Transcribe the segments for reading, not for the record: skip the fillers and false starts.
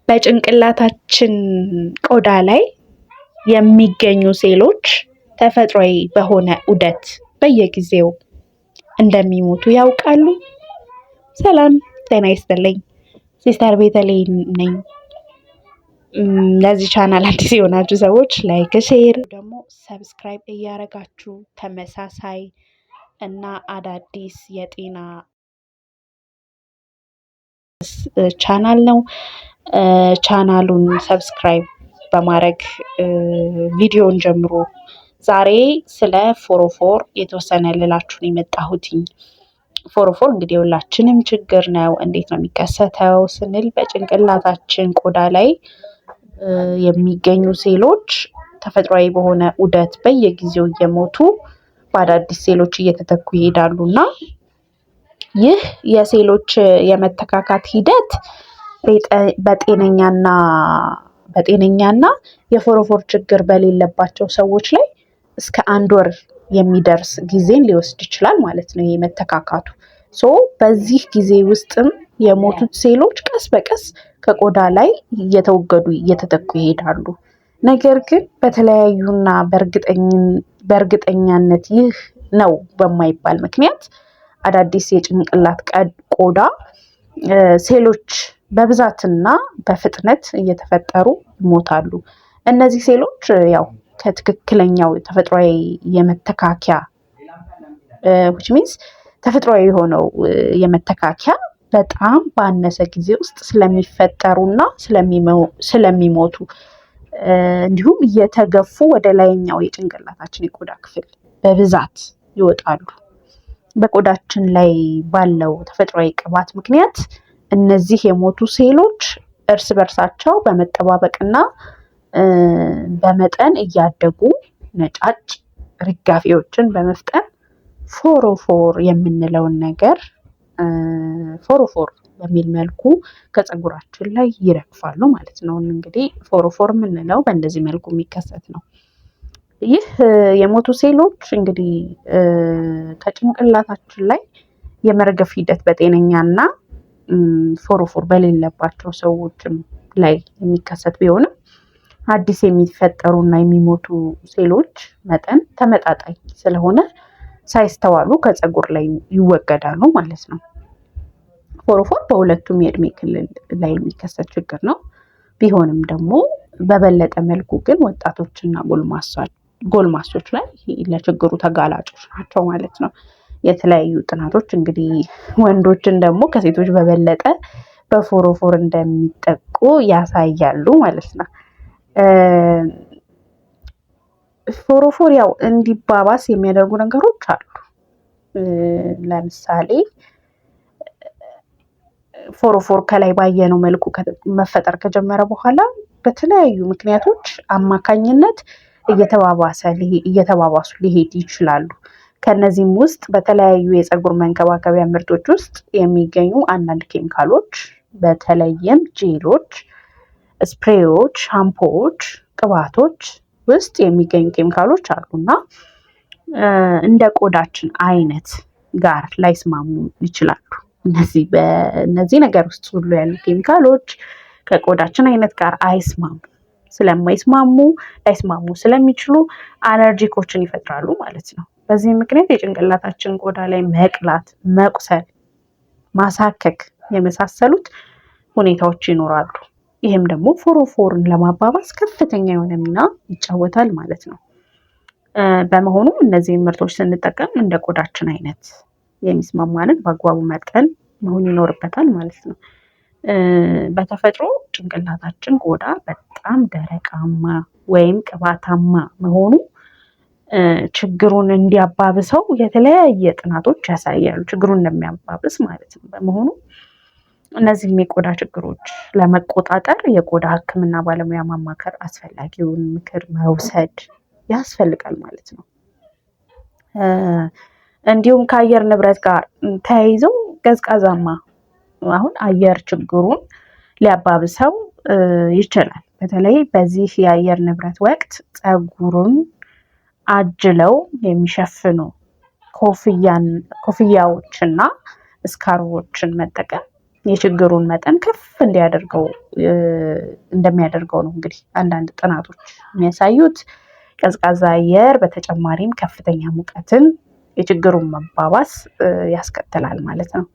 በጭንቅላታችን ቆዳ ላይ የሚገኙ ሴሎች ተፈጥሯዊ በሆነ ዑደት በየጊዜው እንደሚሞቱ ያውቃሉ? ሰላም ጤና ይስጥልኝ። ሲስተር ቤተልሔም ነኝ። ለዚህ ቻናል አዲስ የሆናችሁ ሰዎች ላይክ፣ ሼር ደግሞ ሰብስክራይብ እያደረጋችሁ ተመሳሳይ እና አዳዲስ የጤና ቻናል ነው። ቻናሉን ሰብስክራይብ በማድረግ ቪዲዮን ጀምሮ ዛሬ ስለ ፎሮፎር የተወሰነ ልላችሁን የመጣሁትኝ። ፎሮፎር እንግዲህ የሁላችንም ችግር ነው። እንዴት ነው የሚከሰተው ስንል በጭንቅላታችን ቆዳ ላይ የሚገኙ ሴሎች ተፈጥሯዊ በሆነ ዑደት በየጊዜው እየሞቱ በአዳዲስ ሴሎች እየተተኩ ይሄዳሉ እና ይህ የሴሎች የመተካካት ሂደት በጤነኛና የፎሮፎር ችግር በሌለባቸው ሰዎች ላይ እስከ 1 ወር የሚደርስ ጊዜን ሊወስድ ይችላል ማለት ነው። ይሄ መተካካቱ በዚህ ጊዜ ውስጥም የሞቱት ሴሎች ቀስ በቀስ ከቆዳ ላይ እየተወገዱ እየተተኩ ይሄዳሉ። ነገር ግን በተለያዩና በእርግጠኛነት ይህ ነው በማይባል ምክንያት አዳዲስ የጭንቅላት ቆዳ ሴሎች በብዛትና በፍጥነት እየተፈጠሩ ይሞታሉ። እነዚህ ሴሎች ያው ከትክክለኛው ተፈጥሯዊ የመተካኪያ which means ተፈጥሯዊ የሆነው የመተካኪያ በጣም ባነሰ ጊዜ ውስጥ ስለሚፈጠሩና ስለሚሞቱ እንዲሁም እየተገፉ ወደ ላይኛው የጭንቅላታችን የቆዳ ክፍል በብዛት ይወጣሉ። በቆዳችን ላይ ባለው ተፈጥሯዊ ቅባት ምክንያት እነዚህ የሞቱ ሴሎች እርስ በርሳቸው በመጠባበቅና በመጠን እያደጉ ነጫጭ ርጋፊዎችን በመፍጠር ፎሮፎር የምንለውን ነገር ፎሮፎር በሚል መልኩ ከፀጉራችን ላይ ይረግፋሉ ማለት ነው። እንግዲህ ፎሮፎር የምንለው በእንደዚህ መልኩ የሚከሰት ነው። ይህ የሞቱ ሴሎች እንግዲህ ከጭንቅላታችን ላይ የመርገፍ ሂደት በጤነኛና ፎሮፎር በሌለባቸው ሰዎችም ላይ የሚከሰት ቢሆንም አዲስ የሚፈጠሩና የሚሞቱ ሴሎች መጠን ተመጣጣኝ ስለሆነ ሳይስተዋሉ ከፀጉር ላይ ይወገዳሉ ማለት ነው። ፎሮፎር በሁለቱም የእድሜ ክልል ላይ የሚከሰት ችግር ነው። ቢሆንም ደግሞ በበለጠ መልኩ ግን ወጣቶችና ጎልማሶች ላይ ለችግሩ ተጋላጮች ናቸው ማለት ነው። የተለያዩ ጥናቶች እንግዲህ ወንዶችን ደግሞ ከሴቶች በበለጠ በፎሮፎር እንደሚጠቁ ያሳያሉ ማለት ነው። ፎሮፎር ያው እንዲባባስ የሚያደርጉ ነገሮች አሉ። ለምሳሌ ፎሮፎር ከላይ ባየነው መልኩ መፈጠር ከጀመረ በኋላ በተለያዩ ምክንያቶች አማካኝነት እየተባባሱ ሊሄድ ይችላሉ። ከነዚህም ውስጥ በተለያዩ የፀጉር መንከባከቢያ ምርቶች ውስጥ የሚገኙ አንዳንድ ኬሚካሎች በተለይም ጄሎች፣ ስፕሬዎች፣ ሻምፖዎች፣ ቅባቶች ውስጥ የሚገኙ ኬሚካሎች አሉና እንደ ቆዳችን አይነት ጋር ላይስማሙ ይችላሉ። በእነዚህ ነገር ውስጥ ሁሉ ያሉ ኬሚካሎች ከቆዳችን አይነት ጋር ላይስማሙ ስለሚችሉ አለርጂኮችን ይፈጥራሉ ማለት ነው። በዚህ ምክንያት የጭንቅላታችን ቆዳ ላይ መቅላት፣ መቁሰል፣ ማሳከክ የመሳሰሉት ሁኔታዎች ይኖራሉ። ይህም ደግሞ ፎሮፎርን ለማባባስ ከፍተኛ የሆነ ሚና ይጫወታል ማለት ነው። በመሆኑም እነዚህን ምርቶች ስንጠቀም እንደ ቆዳችን አይነት የሚስማማንን በአግባቡ መጠን መሆን ይኖርበታል ማለት ነው። በተፈጥሮ ጭንቅላታችን ቆዳ በጣም ደረቃማ ወይም ቅባታማ መሆኑ ችግሩን እንዲያባብሰው የተለያየ ጥናቶች ያሳያሉ። ችግሩን እንደሚያባብስ ማለት ነው። በመሆኑ እነዚህም የቆዳ ችግሮች ለመቆጣጠር የቆዳ ሕክምና ባለሙያ ማማከር፣ አስፈላጊውን ምክር መውሰድ ያስፈልጋል ማለት ነው። እንዲሁም ከአየር ንብረት ጋር ተያይዘው ቀዝቃዛማ አሁን አየር ችግሩን ሊያባብሰው ይችላል። በተለይ በዚህ የአየር ንብረት ወቅት ፀጉሩን አጅለው የሚሸፍኑ ኮፍያዎችና ስካርቦችን መጠቀም የችግሩን መጠን ከፍ እንደሚያደርገው ነው እንግዲህ አንዳንድ ጥናቶች የሚያሳዩት። ቀዝቃዛ አየር በተጨማሪም ከፍተኛ ሙቀትን የችግሩን መባባስ ያስከትላል ማለት ነው።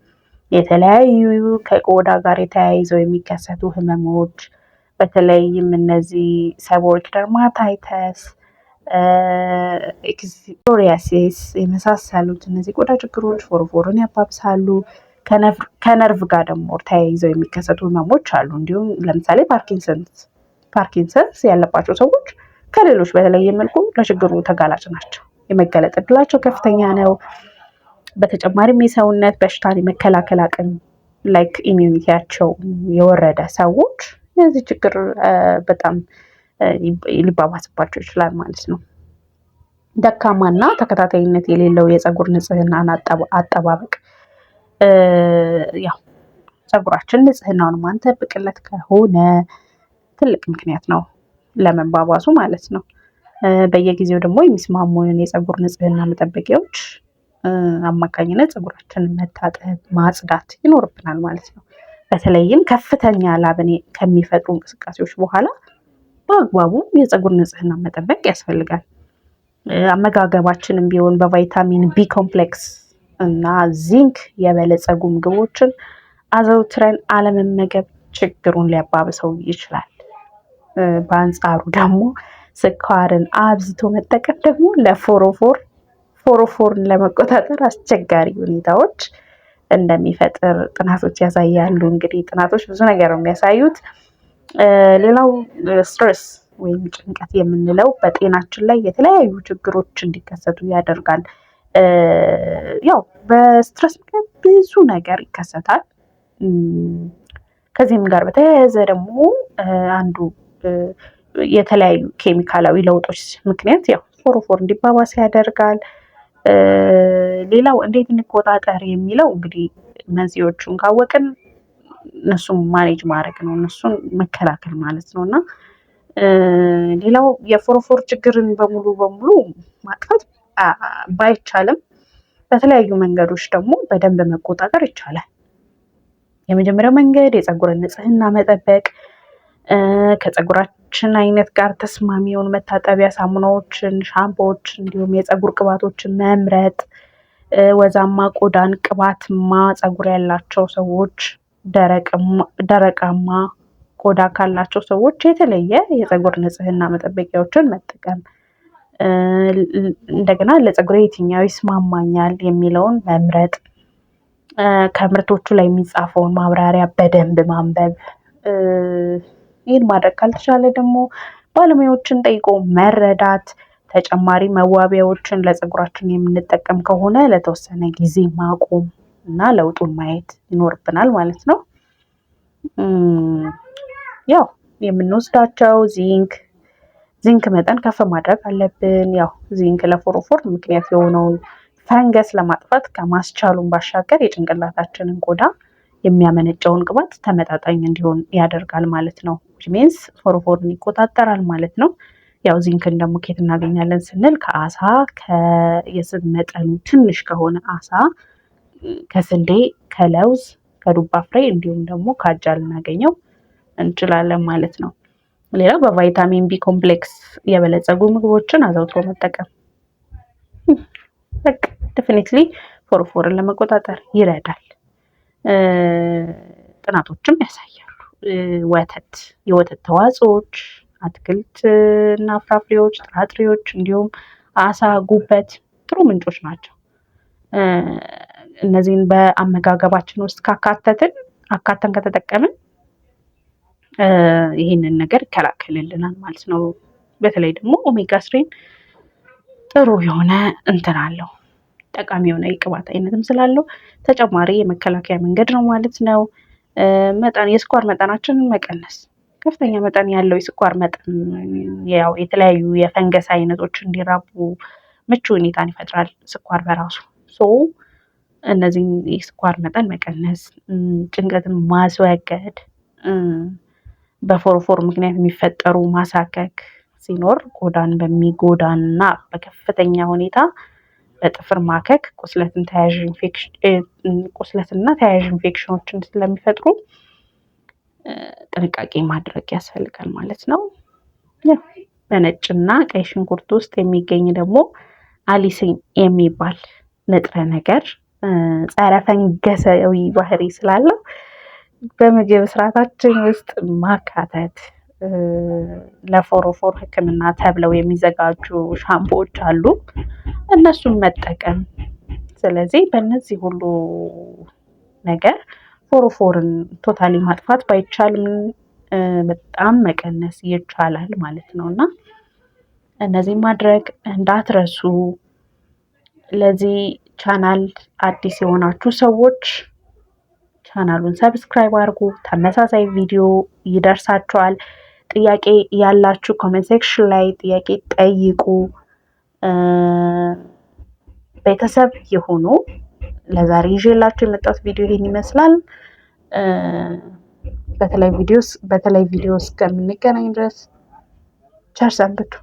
የተለያዩ ከቆዳ ጋር የተያይዘው የሚከሰቱ ህመሞች በተለይም እነዚህ ሰቦሪክ ደርማታይተስ፣ ኤክዚዮሪያሲስ የመሳሰሉት እነዚህ ቆዳ ችግሮች ፎሮፎርን ያባብሳሉ። ከነርቭ ጋር ደግሞ ተያይዘው የሚከሰቱ ህመሞች አሉ። እንዲሁም ለምሳሌ ፓርኪንሰንስ ያለባቸው ሰዎች ከሌሎች በተለየ መልኩ ለችግሩ ተጋላጭ ናቸው። የመገለጥ እድላቸው ከፍተኛ ነው። በተጨማሪም የሰውነት በሽታን የመከላከል አቅም ላይክ ኢሚዩኒቲያቸው የወረደ ሰዎች የዚህ ችግር በጣም ሊባባስባቸው ይችላል ማለት ነው። ደካማና ተከታታይነት የሌለው የፀጉር ንጽህናን አጠባበቅ ያው ፀጉራችን ንጽህናውን ማንጠብቅለት ከሆነ ትልቅ ምክንያት ነው ለመባባሱ ማለት ነው። በየጊዜው ደግሞ የሚስማሙንን የፀጉር ንጽህና መጠበቂያዎች አማካኝነት ፀጉራችንን መታጠብ፣ ማጽዳት ይኖርብናል ማለት ነው። በተለይም ከፍተኛ ላብን ከሚፈጥሩ እንቅስቃሴዎች በኋላ በአግባቡ የፀጉር ንጽህና መጠበቅ ያስፈልጋል። አመጋገባችንም ቢሆን በቫይታሚን ቢ ኮምፕሌክስ እና ዚንክ የበለጸጉ ምግቦችን አዘውትረን አለመመገብ ችግሩን ሊያባብሰው ይችላል። በአንጻሩ ደግሞ ስኳርን አብዝቶ መጠቀም ደግሞ ፎሮፎርን ለመቆጣጠር አስቸጋሪ ሁኔታዎች እንደሚፈጥር ጥናቶች ያሳያሉ። እንግዲህ ጥናቶች ብዙ ነገር ነው የሚያሳዩት። ሌላው ስትረስ ወይም ጭንቀት የምንለው በጤናችን ላይ የተለያዩ ችግሮች እንዲከሰቱ ያደርጋል። ያው በስትረስ ምክንያት ብዙ ነገር ይከሰታል። ከዚህም ጋር በተያያዘ ደግሞ አንዱ የተለያዩ ኬሚካላዊ ለውጦች ምክንያት ያው ፎሮፎር እንዲባባስ ያደርጋል። ሌላው እንዴት እንቆጣጠር የሚለው እንግዲህ መንስኤዎቹን ካወቅን እነሱን ማኔጅ ማድረግ ነው፣ እነሱን መከላከል ማለት ነው። እና ሌላው የፎሮፎር ችግርን በሙሉ ማጥፋት ባይቻልም በተለያዩ መንገዶች ደግሞ በደንብ መቆጣጠር ይቻላል። የመጀመሪያው መንገድ የፀጉርን ንጽህና መጠበቅ፣ ከፀጉራችን አይነት ጋር ተስማሚ የሆኑ መታጠቢያ ሳሙናዎችን፣ ሻምፖዎች እንዲሁም የፀጉር ቅባቶችን መምረጥ፣ ወዛማ ቆዳን፣ ቅባትማ ፀጉር ያላቸው ሰዎች፣ ደረቃማ ቆዳ ካላቸው ሰዎች የተለየ የፀጉር ንጽህና መጠበቂያዎችን መጠቀም፣ እንደገና ለፀጉሬ የትኛው ይስማማኛል የሚለውን መምረጥ፣ ከምርቶቹ ላይ የሚጻፈውን ማብራሪያ በደንብ ማንበብ። ይህን ማድረግ ካልተቻለ ደግሞ ባለሙያዎችን ጠይቆ መረዳት፣ ተጨማሪ መዋቢያዎችን ለፀጉራችን የምንጠቀም ከሆነ ለተወሰነ ጊዜ ማቆም እና ለውጡን ማየት ይኖርብናል ማለት ነው። ያው የምንወስዳቸው ዚንክ መጠን ከፍ ማድረግ አለብን። ያው ዚንክ ለፎሮፎር ምክንያት የሆነውን ፈንገስ ለማጥፋት ከማስቻሉን ባሻገር የጭንቅላታችንን ቆዳ የሚያመነጨውን ቅባት ተመጣጣኝ እንዲሆን ያደርጋል ማለት ነው። ሚንስ ፎሮፎርን ይቆጣጠራል ማለት ነው። ያው ዚንክን ደግሞ ከየት እናገኛለን ስንል ከአሳ፣ የስብ መጠኑ ትንሽ ከሆነ አሳ፣ ከስንዴ፣ ከለውዝ፣ ከዱባ ፍሬ እንዲሁም ደግሞ ከአጃ ልናገኘው እንችላለን ማለት ነው። ሌላው በቫይታሚን ቢ ኮምፕሌክስ የበለጸጉ ምግቦችን አዘውትሮ መጠቀም በቃ ዴፊኒትሊ ፎሮፎርን ለመቆጣጠር ይረዳል። ጥናቶችም ያሳያሉ። የወተት ተዋጽኦች፣ አትክልት እና ፍራፍሬዎች፣ ጥራጥሬዎች እንዲሁም አሳ፣ ጉበት ጥሩ ምንጮች ናቸው። እነዚህን በአመጋገባችን ውስጥ አካተን ከተጠቀምን ይህንን ነገር ይከላከልልናል ማለት ነው። በተለይ ደግሞ ኦሜጋ ስሪን ጥሩ የሆነ እንትን አለው፣ ጠቃሚ የሆነ የቅባት አይነትም ስላለው ተጨማሪ የመከላከያ መንገድ ነው ማለት ነው። የስኳር መጠናችንን መቀነስ፣ ከፍተኛ መጠን ያለው የስኳር መጠን ያው የተለያዩ የፈንገስ አይነቶች እንዲራቡ ምቹ ሁኔታን ይፈጥራል ስኳር በራሱ። እነዚህን የስኳር መጠን መቀነስ፣ ጭንቀትን ማስወገድ፣ በፎሮፎር ምክንያት የሚፈጠሩ ማሳከክ ሲኖር ቆዳን በሚጎዳና በከፍተኛ ሁኔታ በጥፍር ማከክ ቁስለትና ተያያዥ ኢንፌክሽኖችን ስለሚፈጥሩ ጥንቃቄ ማድረግ ያስፈልጋል ማለት ነው። በነጭና ቀይ ሽንኩርት ውስጥ የሚገኝ ደግሞ አሊሲን የሚባል ንጥረ ነገር ጸረ ፈንገሳዊ ባህሪ ስላለው በምግብ ስርዓታችን ውስጥ ማካተት ለፎሮፎር ሕክምና ተብለው የሚዘጋጁ ሻምፖዎች አሉ፣ እነሱን መጠቀም። ስለዚህ በእነዚህ ሁሉ ነገር ፎሮፎርን ቶታሊ ማጥፋት ባይቻልም በጣም መቀነስ ይቻላል ማለት ነው እና እነዚህ ማድረግ እንዳትረሱ። ለዚህ ቻናል አዲስ የሆናችሁ ሰዎች ቻናሉን ሰብስክራይብ አድርጉ። ተመሳሳይ ቪዲዮ ይደርሳችኋል። ጥያቄ ያላችሁ ኮሜንት ሴክሽን ላይ ጥያቄ ጠይቁ። ቤተሰብ የሆኑ ለዛሬ ይዤላችሁ የመጣሁት ቪዲዮ ይሄን ይመስላል። በተለይ ቪዲዮ እስከምንገናኝ ድረስ ቸር ሰንብቱ።